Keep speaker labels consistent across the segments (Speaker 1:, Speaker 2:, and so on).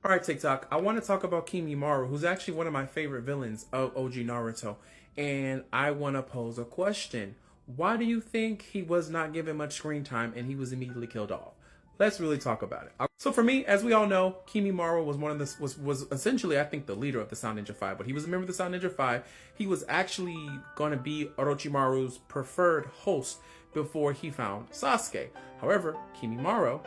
Speaker 1: All right, TikTok. I want to talk about Kimimaro, who's actually one of my favorite villains of OG Naruto. And I want to pose a question. Why do you think he was not given much screen time and he was immediately killed off? Let's really talk about it. So for me, as we all know, Kimimaro was one of the was essentially, I think, the leader of the Sound Ninja 5. But he was a member of the Sound Ninja 5. He was actually going to be Orochimaru's preferred host before he found Sasuke. However, Kimimaro,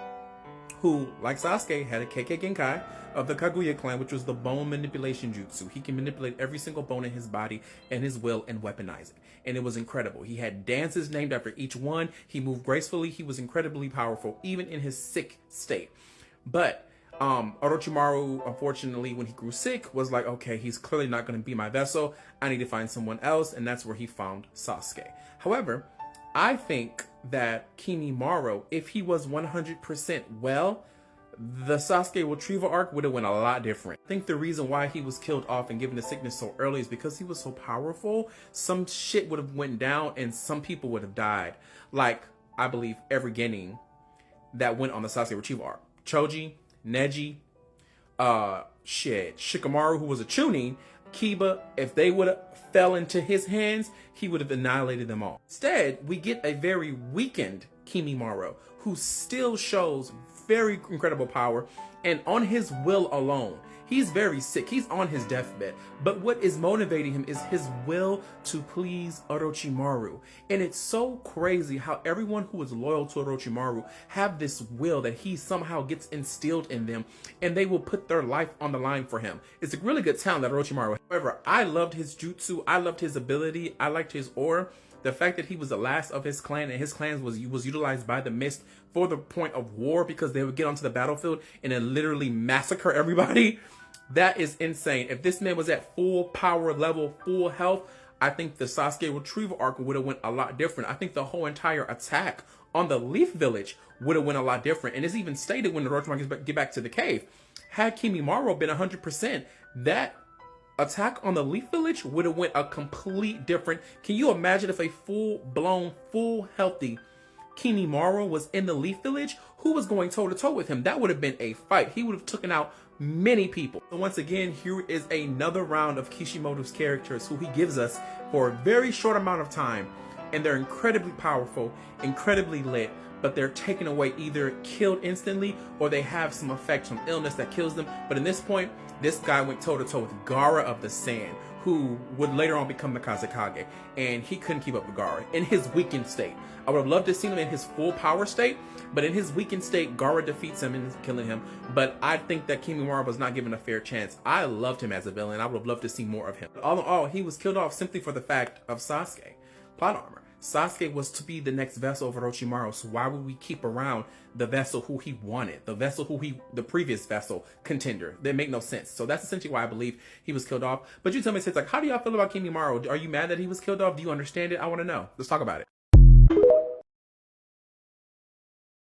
Speaker 1: who, like Sasuke, had a Kekkei Genkai of the Kaguya clan, which was the bone manipulation jutsu. He can manipulate every single bone in his body and his will and weaponize it. And it was incredible. He had dances named after each one. He moved gracefully. He was incredibly powerful, even in his sick state. But Orochimaru, unfortunately, when he grew sick, was like, okay, he's clearly not going to be my vessel. I need to find someone else. And that's where he found Sasuke. However, I think that Kimimaro, if he was 100% well, the Sasuke retrieval arc would have went a lot different. I think the reason why he was killed off and given the sickness so early is because he was so powerful. Some shit would have went down and some people would have died. Like, I believe every genin that went on the Sasuke retrieval arc. Choji, Neji, Shikamaru, who was a Chunin, Kiba, if they would have fell into his hands, he would have annihilated them all. Instead, we get a very weakened Kimimaro, who still shows very incredible power, and on his will alone, he's very sick. He's on his deathbed. But what is motivating him is his will to please Orochimaru. And it's so crazy how everyone who is loyal to Orochimaru have this will that he somehow gets instilled in them, and they will put their life on the line for him. It's a really good talent that Orochimaru. However, I loved his jutsu. I loved his ability. I liked his aura. The fact that he was the last of his clan and his clan was utilized by the mist for the point of war, because they would get onto the battlefield and then literally massacre everybody. That is insane. If this man was at full power level, full health, I think the Sasuke retrieval arc would have went a lot different. I think the whole entire attack on the Leaf Village would have went a lot different. And it's even stated when the Orochimaru get back to the cave. Had Kimimaro been 100%, that attack on the Leaf Village would have went a complete different. Can you imagine if a full-blown, full healthy Kimimaro was in the Leaf Village? Who was going toe-to-toe with him? That would have been a fight. He would have taken out many people. So once again, here is another round of Kishimoto's characters who he gives us for a very short amount of time. And they're incredibly powerful, incredibly lit, but they're taken away, either killed instantly or they have some effect from illness that kills them. But in this point, this guy went toe-to-toe with Gaara of the Sand, who would later on become the Kazekage, and he couldn't keep up with Gaara in his weakened state. I would have loved to see him in his full power state, but in his weakened state, Gaara defeats him and is killing him. But I think that Kimimaro was not given a fair chance. I loved him as a villain. I would have loved to see more of him. But all in all, he was killed off simply for the fact of Sasuke. Plot armor. Sasuke was to be the next vessel of Orochimaru, so why would we keep around the vessel who he wanted, the vessel who the previous vessel contender? That make no sense. So that's essentially why I believe he was killed off. But you tell me, it's like, how do y'all feel about Kimimaro? Are you mad that he was killed off? Do you understand it? I want to know. Let's talk about it.